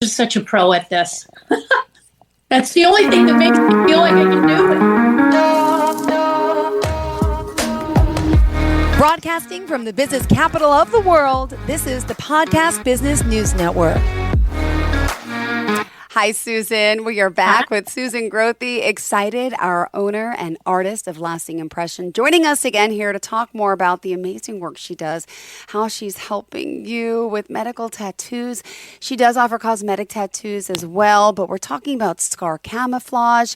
just such a pro at this. That's the only thing that makes me feel like I can do it. Broadcasting from the business capital of the world, this is the Podcast Business News Network. Hi, Susan. We are back with Susan Grothe, excited, our owner and artist of Lasting Impression, joining us again here to talk more about the amazing work she does, how she's helping you with medical tattoos. She does offer cosmetic tattoos as well, but we're talking about scar camouflage,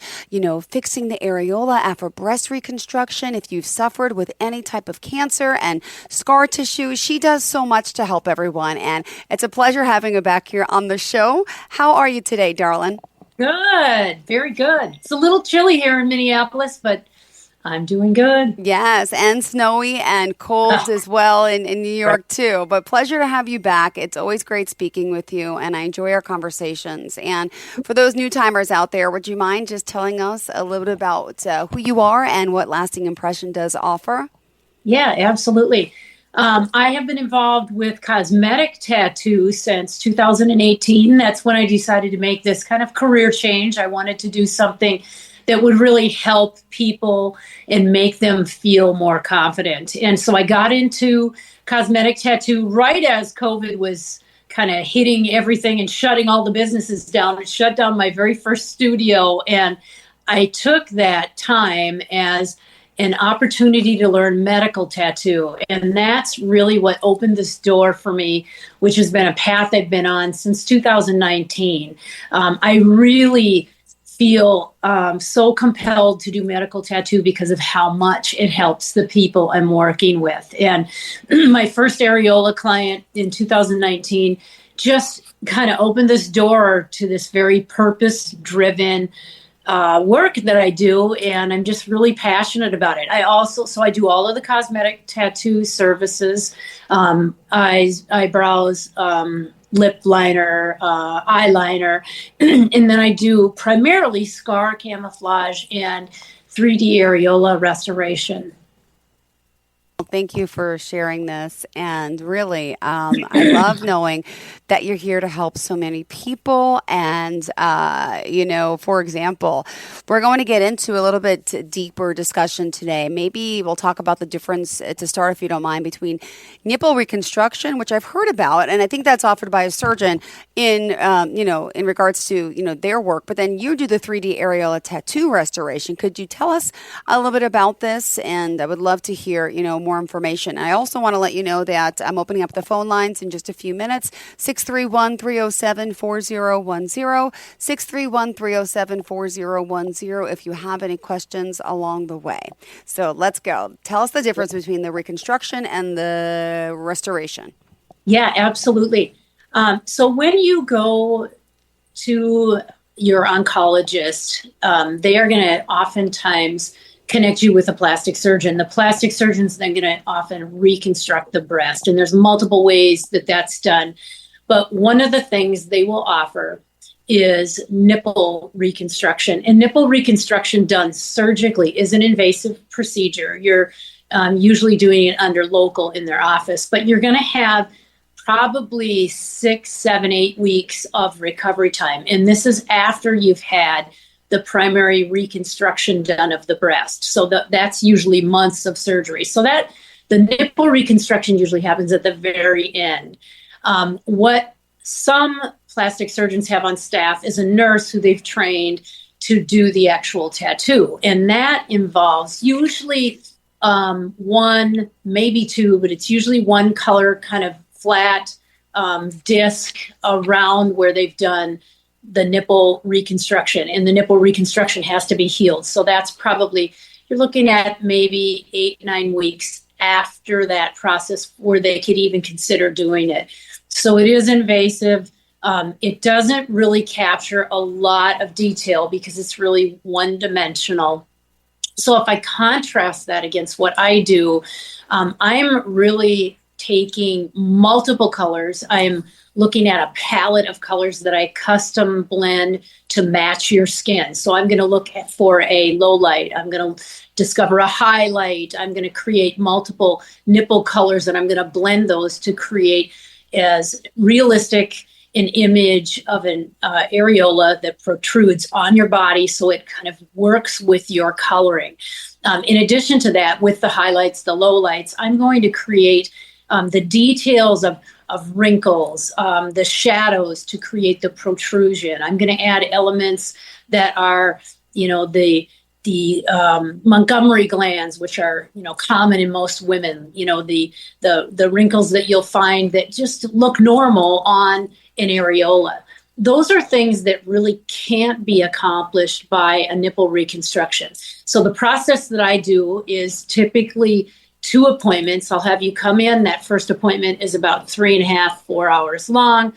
fixing the areola after breast reconstruction. If you've suffered with any type of cancer and scar tissue, she does so much to help everyone. And it's a pleasure having her back here on the show. How are you today, darling? Good. Very good. It's a little chilly here in Minneapolis, but I'm doing good. Yes, and snowy and cold as well in New York too. But pleasure to have you back. It's always great speaking with you, and I enjoy our conversations. And for those new timers out there, would you mind just telling us a little bit about who you are and what Lasting Impression does offer? Yeah, absolutely. I have been involved with cosmetic tattoos since 2018. That's when I decided to make this kind of career change. I wanted to do something that would really help people and make them feel more confident. And so I got into cosmetic tattoo right as COVID was kind of hitting everything and shutting all the businesses down. It shut down my very first studio. And I took that time as an opportunity to learn medical tattoo. And that's really what opened this door for me, which has been a path I've been on since 2019. I really feel so compelled to do medical tattoo because of how much it helps the people I'm working with. And my first areola client in 2019 just kind of opened this door to this very purpose-driven work that I do, and I'm just really passionate about it. I do all of the cosmetic tattoo services, eyes, eyebrows, lip liner, eyeliner, and then I do primarily scar camouflage and 3D areola restoration. Thank you for sharing this. And really, I love knowing that you're here to help so many people. And, for example, we're going to get into a little bit deeper discussion today. Maybe we'll talk about the difference to start, if you don't mind, between nipple reconstruction, which I've heard about, and I think that's offered by a surgeon in regards to, their work. But then you do the 3D areola tattoo restoration. Could you tell us a little bit about this? And I would love to hear, more information. I also want to let you know that I'm opening up the phone lines in just a few minutes. 631-307-4010, 631-307-4010 if you have any questions along the way. So let's go. Tell us the difference between the reconstruction and the restoration. Yeah, absolutely. So when you go to your oncologist, they are going to oftentimes connect you with a plastic surgeon. The plastic surgeon's then going to often reconstruct the breast, and there's multiple ways that that's done. But one of the things they will offer is nipple reconstruction. And nipple reconstruction done surgically is an invasive procedure. You're usually doing it under local in their office, but you're going to have probably 6, 7, 8 weeks of recovery time. And this is after you've had the primary reconstruction done of the breast. So that's usually months of surgery. So that the nipple reconstruction usually happens at the very end. What some plastic surgeons have on staff is a nurse who they've trained to do the actual tattoo. And that involves usually one, maybe two, but it's usually one color kind of flat disc around where they've done the nipple reconstruction, and the nipple reconstruction has to be healed. So that's probably, you're looking at maybe 8, 9 weeks after that process where they could even consider doing it. So it is invasive. It doesn't really capture a lot of detail because it's really one-dimensional. So if I contrast that against what I do, I'm really taking multiple colors. I'm looking at a palette of colors that I custom blend to match your skin. So I'm going to look for a low light. I'm going to discover a highlight. I'm going to create multiple nipple colors, and I'm going to blend those to create as realistic an image of an areola that protrudes on your body, so it kind of works with your coloring. In addition to that, with the highlights, the lowlights, I'm going to create the details of wrinkles, the shadows to create the protrusion. I'm going to add elements that are, the Montgomery glands, which are, common in most women, the wrinkles that you'll find that just look normal on an areola. Those are things that really can't be accomplished by a nipple reconstruction. So the process that I do is typically 2 appointments. I'll have you come in. That first appointment is about 3.5, 4 hours long.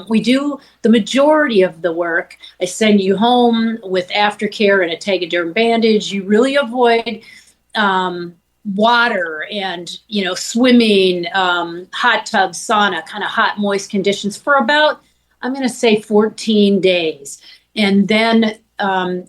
We do the majority of the work. I send you home with aftercare and a Tegaderm bandage. You really avoid water and, swimming, hot tub, sauna, kind of hot, moist conditions for about, I'm going to say 14 days. And then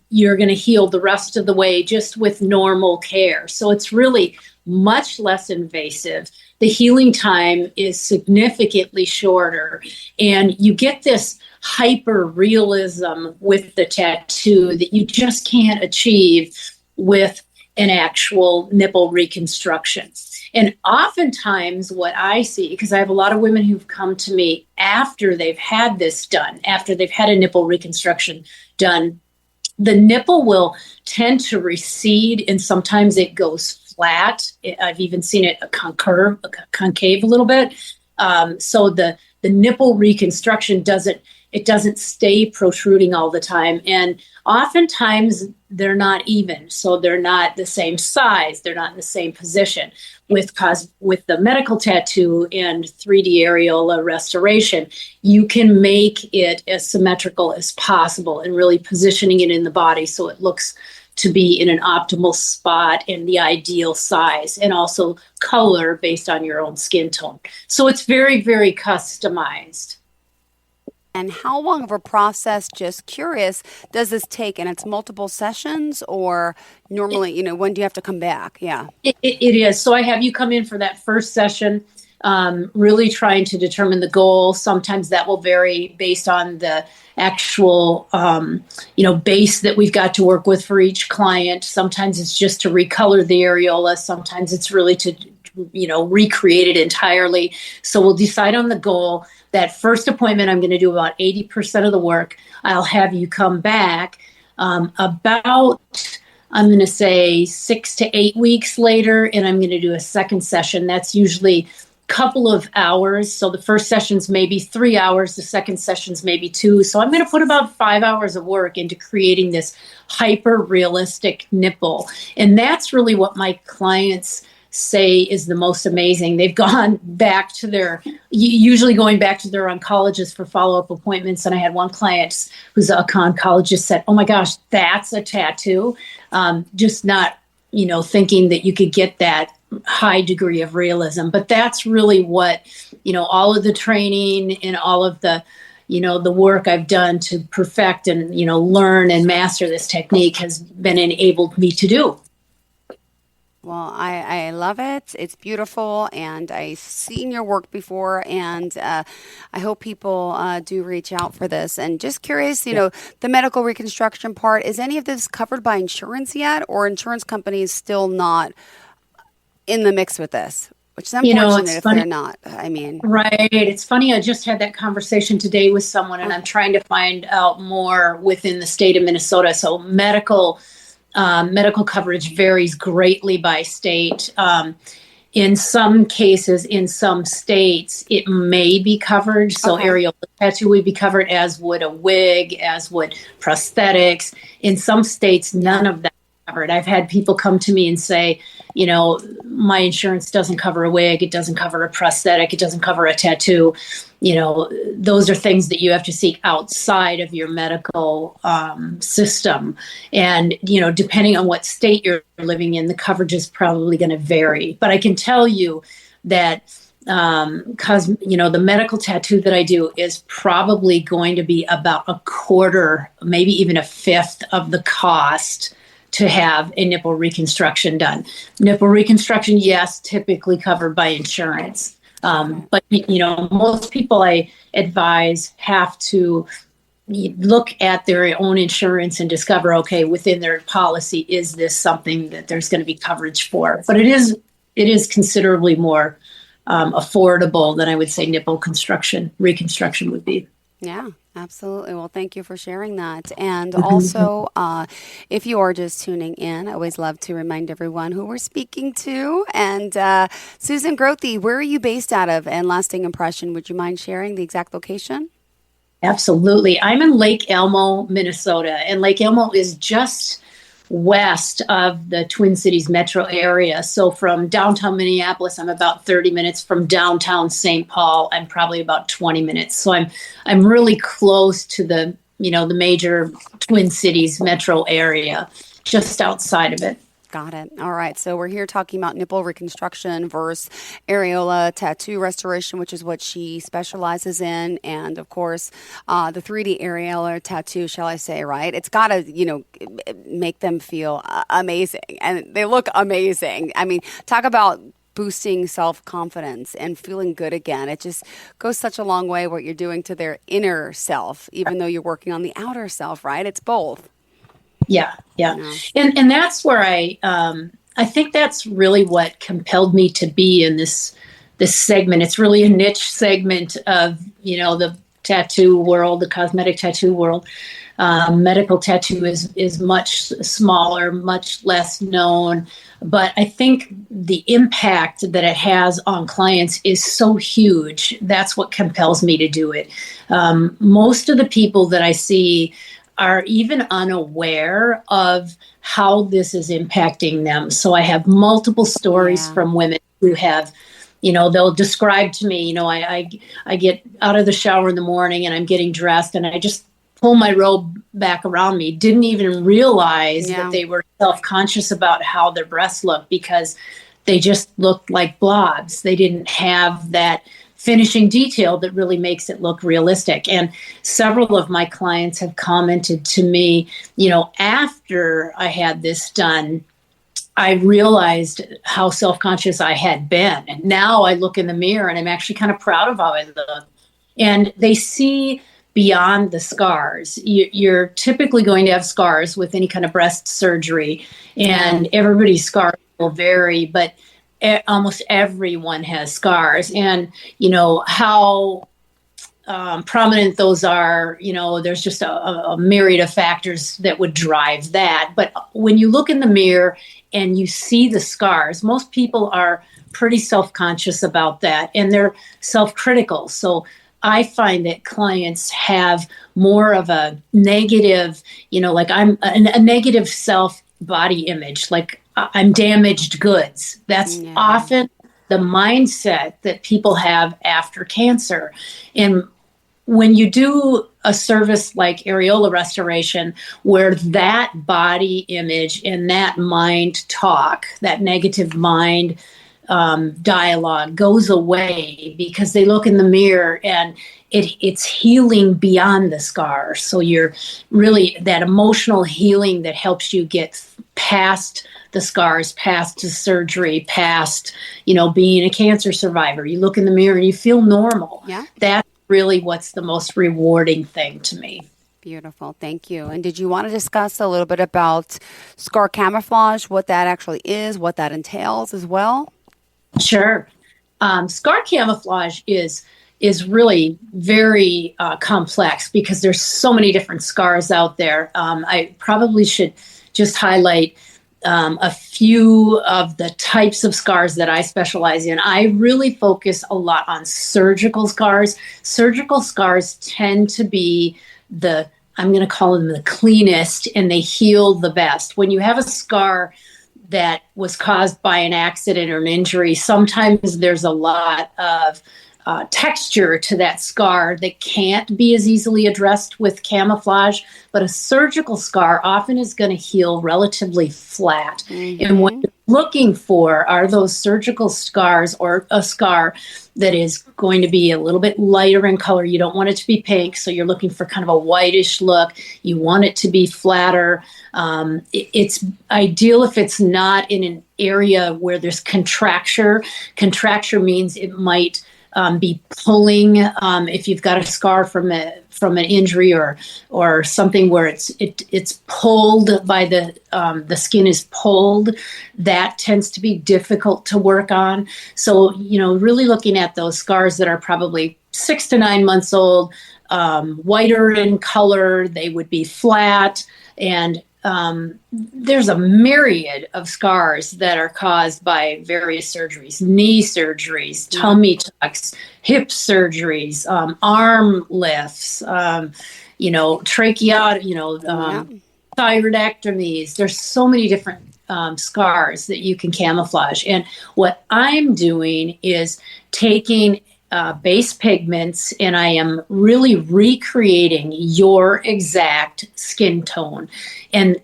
you're going to heal the rest of the way just with normal care. So it's really much less invasive. The healing time is significantly shorter, and you get this hyper realism with the tattoo that you just can't achieve with an actual nipple reconstruction. And oftentimes what I see, because I have a lot of women who've come to me after they've had this done, after they've had a nipple reconstruction done, the nipple will tend to recede, and sometimes it goes flat. I've even seen it concave a little bit. So the nipple reconstruction doesn't stay protruding all the time. And oftentimes they're not even. So they're not the same size. They're not in the same position. With the medical tattoo and 3D areola restoration, you can make it as symmetrical as possible and really positioning it in the body so it looks to be in an optimal spot and the ideal size, and also color based on your own skin tone. So it's very, very customized. And how long of a process, just curious, does this take? And it's multiple sessions, or normally, when do you have to come back? Yeah. It is. So I have you come in for that first session, really trying to determine the goal. Sometimes that will vary based on the actual, base that we've got to work with for each client. Sometimes it's just to recolor the areola. Sometimes it's really to, recreate it entirely. So we'll decide on the goal. That first appointment, I'm going to do about 80% of the work. I'll have you come back about, I'm going to say 6 to 8 weeks later, and I'm going to do a second session. That's usually a couple of hours. So the first session's maybe 3 hours. The second session's maybe 2. So I'm going to put about 5 hours of work into creating this hyper realistic nipple. And that's really what my clients say is the most amazing. They've gone back to usually going back to their oncologist for follow-up appointments. And I had one client who's an oncologist said, "Oh my gosh, that's a tattoo." Just not, thinking that you could get that high degree of realism. But that's really what, all of the training and all of the, the work I've done to perfect and, learn and master this technique has been enabled me to do. Well, I love it. It's beautiful, and I've seen your work before, and I hope people do reach out for this. And just curious, the medical reconstruction part, is any of this covered by insurance yet, or insurance companies still not in the mix with this? Which is unfortunate if they're not. Right. It's funny. I just had that conversation today with someone, and I'm trying to find out more within the state of Minnesota. So medical coverage varies greatly by state. In some cases, in some states, it may be covered. So areola tattoo would be covered, as would a wig, as would prosthetics. In some states, none of that is covered. I've had people come to me and say, my insurance doesn't cover a wig, it doesn't cover a prosthetic, it doesn't cover a tattoo. Those are things that you have to seek outside of your medical system. And, depending on what state you're living in, the coverage is probably going to vary. But I can tell you that the medical tattoo that I do is probably going to be about a quarter, maybe even a fifth of the cost to have a nipple reconstruction done. Nipple reconstruction, yes, typically covered by insurance. But, most people I advise have to look at their own insurance and discover, okay, within their policy, is this something that there's going to be coverage for? But it is considerably more affordable than I would say nipple reconstruction would be. Yeah, absolutely. Well, thank you for sharing that. And also, if you are just tuning in, I always love to remind everyone who we're speaking to. And Susan Grothe, where are you based out of? And lasting impression, would you mind sharing the exact location? Absolutely. I'm in Lake Elmo, Minnesota, and Lake Elmo is just west of the Twin Cities metro area. So from downtown Minneapolis, I'm about 30 minutes. From downtown St. Paul, I'm probably about 20 minutes. So I'm really close to the major Twin Cities metro area, just outside of it. Got it. All right. So we're here talking about nipple reconstruction versus areola tattoo restoration, which is what she specializes in. And of course, the 3D areola tattoo, shall I say, right? It's got to, make them feel amazing. And they look amazing. I mean, talk about boosting self-confidence and feeling good again. It just goes such a long way what you're doing to their inner self, even though you're working on the outer self, right? It's both. Yeah. And that's where I think that's really what compelled me to be in this segment. It's really a niche segment of, the tattoo world, the cosmetic tattoo world. Medical tattoo is much smaller, much less known. But I think the impact that it has on clients is so huge. That's what compels me to do it. Most of the people that I see are even unaware of how this is impacting them. So I have multiple stories from women who have, they'll describe to me, I get out of the shower in the morning and I'm getting dressed and I just pull my robe back around me. Didn't even realize that they were self-conscious about how their breasts looked because they just looked like blobs. They didn't have that finishing detail that really makes it look realistic. And several of my clients have commented to me, after I had this done, I realized how self-conscious I had been. And now I look in the mirror and I'm actually kind of proud of how I look. And they see beyond the scars. You're typically going to have scars with any kind of breast surgery, and everybody's scars will vary, but almost everyone has scars. And how prominent those are, there's just a myriad of factors that would drive that. But when you look in the mirror and you see the scars, most people are pretty self-conscious about that, and they're self-critical. So I find that clients have more of a negative, like I'm a negative self-body image, like I'm damaged goods. That's often the mindset that people have after cancer. And when you do a service like areola restoration, where that body image and that mind talk, that negative mind dialogue goes away, because they look in the mirror and it's healing beyond the scar. So you're really that emotional healing that helps you get past the scars, past the surgery, past, being a cancer survivor. You look in the mirror and you feel normal. Yeah. That's really what's the most rewarding thing to me. Beautiful. Thank you. And did you want to discuss a little bit about scar camouflage, what that actually is, what that entails as well? Sure. Scar camouflage is really very complex because there's so many different scars out there. I probably should just highlight a few of the types of scars that I specialize in. I really focus a lot on surgical scars. Surgical scars tend to be I'm going to call them the cleanest, and they heal the best. When you have a scar that was caused by an accident or an injury, sometimes there's a lot of texture to that scar that can't be as easily addressed with camouflage. But a surgical scar often is going to heal relatively flat. Mm-hmm. And what you're looking for are those surgical scars, or a scar that is going to be a little bit lighter in color. You don't want it to be pink, so you're looking for kind of a whitish look. You want it to be flatter. It's ideal if it's not in an area where there's contracture. Contracture means it might be pulling if you've got a scar from an injury or something where it's pulled by the skin is pulled. That tends to be difficult to work on. So really looking at those scars that are probably 6 to 9 months old, whiter in color, they would be flat, and there's a myriad of scars that are caused by various surgeries: knee surgeries, tummy tucks, hip surgeries, arm lifts, thyroidectomies. There's so many different scars that you can camouflage. And what I'm doing is taking base pigments, and I am really recreating your exact skin tone. And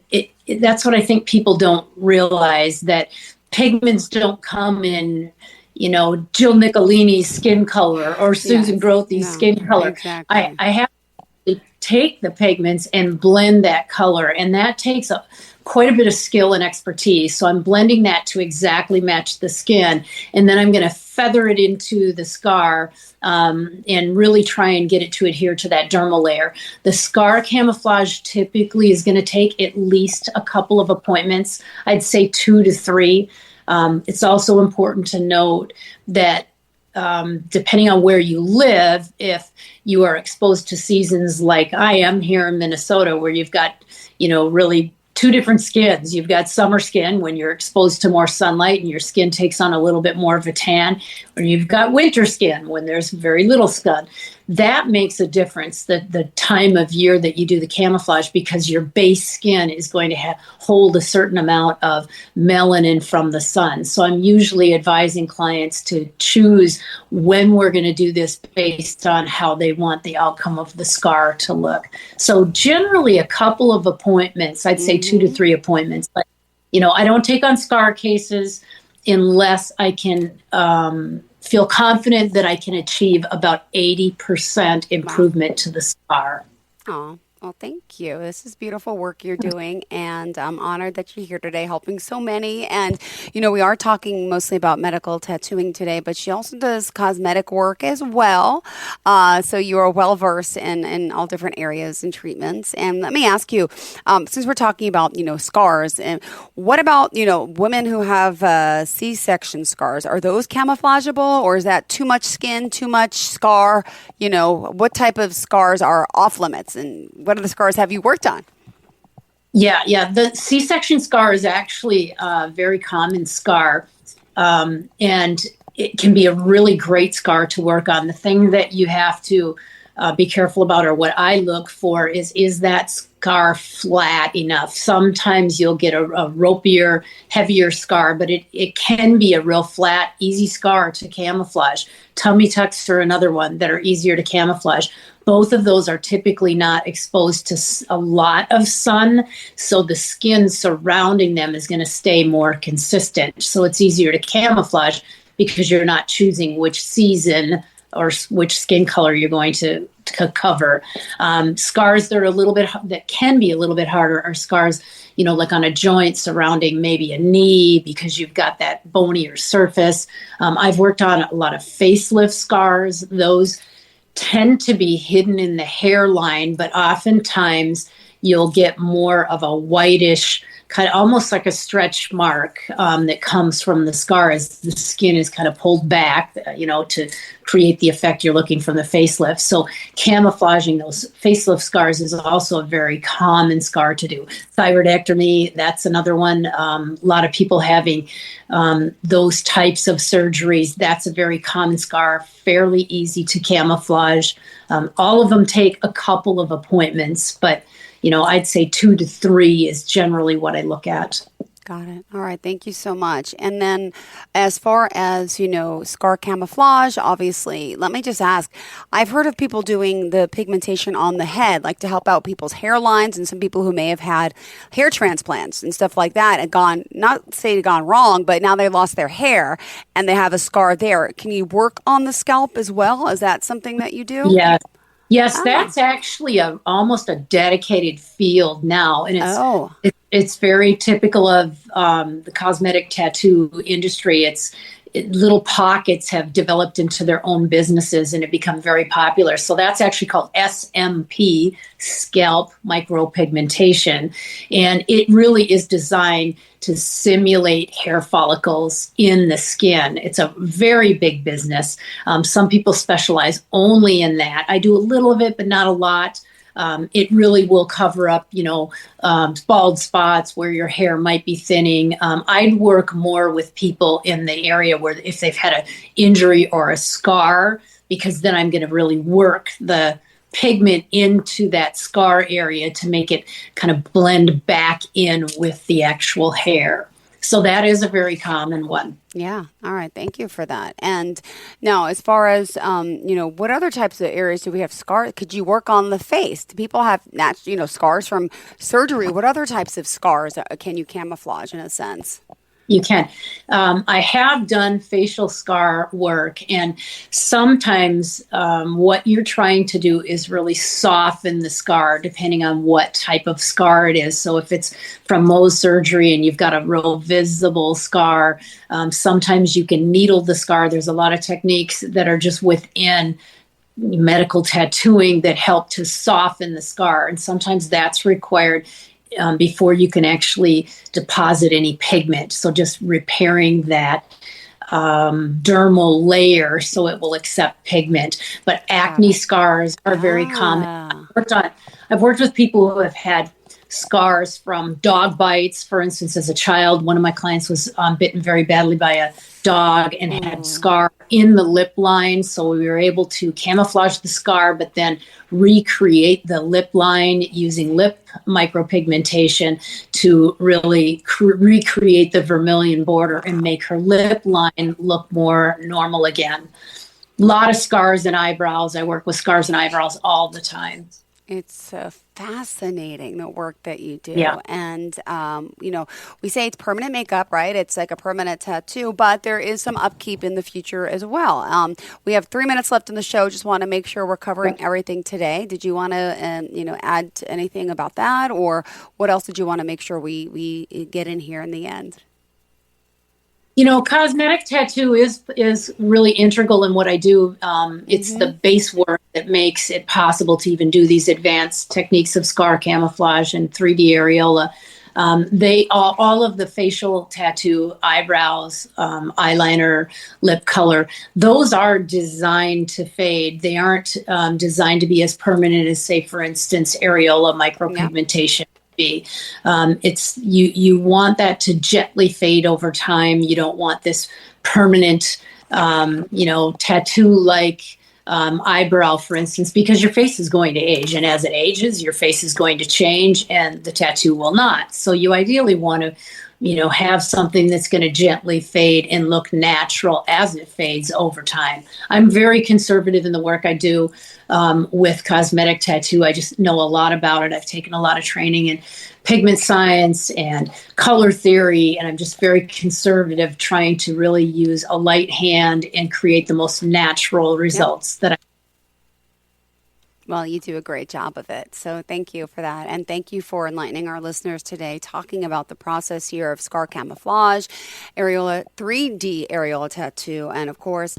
that's what I think people don't realize, that pigments don't come in, Jill Nicolini's skin color or Susan Grothe's skin color. Exactly. I have to take the pigments and blend that color, and that takes quite a bit of skill and expertise. So I'm blending that to exactly match the skin, and then I'm going to feather it into the scar and really try and get it to adhere to that dermal layer. The scar camouflage typically is going to take at least a couple of appointments. I'd say 2 to 3. It's also important to note that depending on where you live, if you are exposed to seasons like I am here in Minnesota, where you've got, really 2 different skins. You've got summer skin when you're exposed to more sunlight and your skin takes on a little bit more of a tan, or you've got winter skin when there's very little sun. That makes a difference, the time of year that you do the camouflage, because your base skin is going to hold a certain amount of melanin from the sun. So I'm usually advising clients to choose when we're going to do this based on how they want the outcome of the scar to look. So generally a couple of appointments, I'd say 2 to 3 appointments. But, I don't take on scar cases unless I can feel confident that I can achieve about 80% improvement to the scar. Oh, well, thank you. This is beautiful work you're doing, and I'm honored that you're here today helping so many. And, we are talking mostly about medical tattooing today, but she also does cosmetic work as well. So you are well-versed in all different areas and treatments. And let me ask you, since we're talking about, scars, and what about, women who have C-section scars? Are those camouflageable, or is that too much skin, too much scar? What type of scars are off limits, and what other scars have you worked on? Yeah. The C-section scar is actually a very common scar, and it can be a really great scar to work on. The thing that you have to be careful about, or what I look for, is that scar flat enough? Sometimes you'll get a ropier, heavier scar, but it can be a real flat, easy scar to camouflage. Tummy tucks are another one that are easier to camouflage. Both of those are typically not exposed to a lot of sun, so the skin surrounding them is going to stay more consistent. So it's easier to camouflage because you're not choosing which season or which skin color you're going to cover. Scars that can be a little bit harder are scars, like on a joint surrounding maybe a knee, because you've got that bonier surface. I've worked on a lot of facelift scars. Those tend to be hidden in the hairline, but oftentimes you'll get more of a whitish, kind of almost like a stretch mark that comes from the scar as the skin is kind of pulled back, to create the effect you're looking from the facelift. So camouflaging those facelift scars is also a very common scar to do. Thyroidectomy, that's another one. A lot of people having those types of surgeries, that's a very common scar, fairly easy to camouflage. All of them take a couple of appointments, but I'd say 2 to 3 is generally what I look at. Got it. All right. Thank you so much. And then as far as, scar camouflage, obviously, let me just ask, I've heard of people doing the pigmentation on the head, like to help out people's hairlines, and some people who may have had hair transplants and stuff like that and gone wrong, but now they lost their hair and they have a scar there. Can you work on the scalp as well? Is that something that you do? Yes, that's actually almost a dedicated field now, and it's very typical of the cosmetic tattoo industry. little pockets have developed into their own businesses and have become very popular. So that's actually called SMP, scalp micropigmentation. And it really is designed to simulate hair follicles in the skin. It's a very big business. Some people specialize only in that. I do a little of it, but not a lot. It really will cover up, bald spots where your hair might be thinning. I'd work more with people in the area where if they've had an injury or a scar, because then I'm going to really work the pigment into that scar area to make it kind of blend back in with the actual hair. So that is a very common one. Yeah. All right. Thank you for that. And now, as far as, what other types of areas do we have scars? Could you work on the face? Do people have, scars from surgery? What other types of scars can you camouflage in a sense? You can. I have done facial scar work, and sometimes what you're trying to do is really soften the scar depending on what type of scar it is. So if it's from Mohs surgery and you've got a real visible scar, sometimes you can needle the scar. There's a lot of techniques that are just within medical tattooing that help to soften the scar, and sometimes that's required before you can actually deposit any pigment. So just repairing that dermal layer so it will accept pigment. But acne scars are very common. I've worked with people who have had scars from dog bites. For instance, as a child, one of my clients was bitten very badly by a dog and had scar in the lip line. So we were able to camouflage the scar, but then recreate the lip line using lip micropigmentation to really recreate the vermilion border and make her lip line look more normal again. A lot of scars and eyebrows. I work with scars and eyebrows all the time. It's fascinating, the work that you do. Yeah. And, we say it's permanent makeup, right? It's like a permanent tattoo, but there is some upkeep in the future as well. We have 3 minutes left in the show. Just want to make sure we're covering everything today. Did you want to, add anything about that? Or what else did you want to make sure we get in here in the end? Cosmetic tattoo is really integral in what I do. It's the base work that makes it possible to even do these advanced techniques of scar camouflage and 3D areola. All of the facial tattoo, eyebrows, eyeliner, lip color, those are designed to fade. They aren't designed to be as permanent as, say, for instance, areola micropigmentation. Yeah. It's you want that to gently fade over time. You don't want this permanent, tattoo like eyebrow, for instance, because your face is going to age, and as it ages, your face is going to change, and the tattoo will not. So you ideally want to, have something that's going to gently fade and look natural as it fades over time. I'm very conservative in the work I do with cosmetic tattoo. I just know a lot about it. I've taken a lot of training in pigment science and color theory, and I'm just very conservative, trying to really use a light hand and create the most natural results that I. Well, you do a great job of it. So thank you for that. And thank you for enlightening our listeners today, talking about the process here of scar camouflage, areola, 3D areola tattoo, and of course,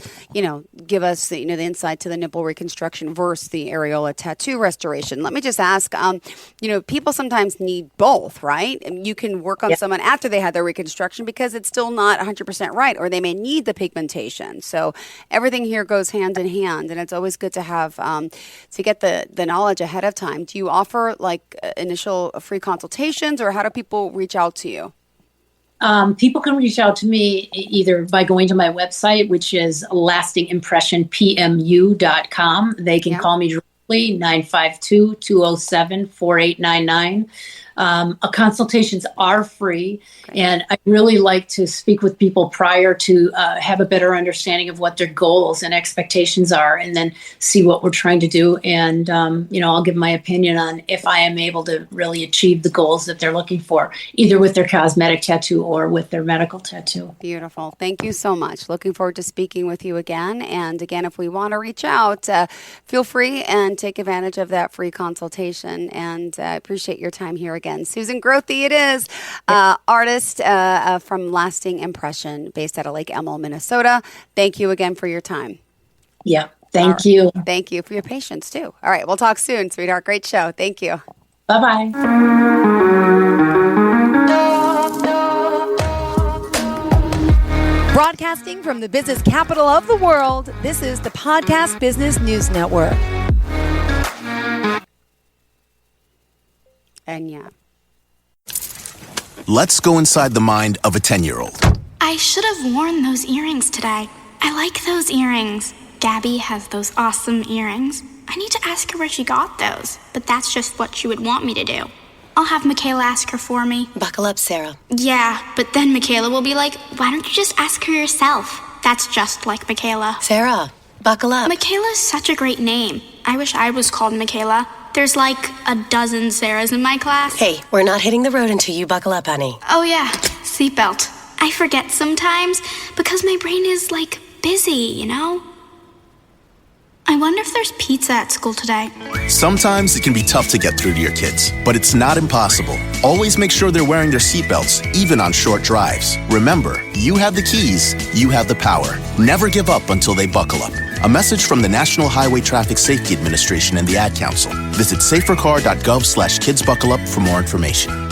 give us the insight to the nipple reconstruction versus the areola tattoo restoration. Let me just ask, people sometimes need both, right? And you can work on someone after they had their reconstruction because it's still not 100% right, or they may need the pigmentation. So everything here goes hand in hand, and it's always good to have, to get the knowledge ahead of time. Do you offer initial free consultations, or how do people reach out to you? People can reach out to me either by going to my website, which is lastingimpressionpmu.com. They can call me directly, 952-207-4899. Consultations are free. Great. And I really like to speak with people prior to have a better understanding of what their goals and expectations are, and then see what we're trying to do. And, I'll give my opinion on if I am able to really achieve the goals that they're looking for, either with their cosmetic tattoo or with their medical tattoo. Beautiful. Thank you so much. Looking forward to speaking with you again. And again, if we want to reach out, feel free and take advantage of that free consultation. And I appreciate your time here again. again. Susan Grothe, it is, artist from Lasting Impression, based out of Lake Emil, Minnesota. Thank you again for your time. Yeah, thank you. Thank you for your patience, too. All right, we'll talk soon, sweetheart. Great show. Thank you. Bye-bye. Broadcasting from the business capital of the world, this is the Podcast Business News Network. And yeah. Let's go inside the mind of a 10-year-old. I should have worn those earrings today. I like those earrings. Gabby has those awesome earrings. I need to ask her where she got those, but that's just what she would want me to do. I'll have Michaela ask her for me. Buckle up, Sarah. Yeah, but then Michaela will be like, why don't you just ask her yourself? That's just like Michaela. Sarah, buckle up. Michaela's such a great name. I wish I was called Michaela. There's like a dozen Sarahs in my class. Hey, we're not hitting the road until you buckle up, honey. Oh yeah, seatbelt. I forget sometimes because my brain is like busy, you know? I wonder if there's pizza at school today. Sometimes it can be tough to get through to your kids, but it's not impossible. Always make sure they're wearing their seatbelts, even on short drives. Remember, you have the keys, you have the power. Never give up until they buckle up. A message from the National Highway Traffic Safety Administration and the Ad Council. Visit safercar.gov/kidsbuckleup for more information.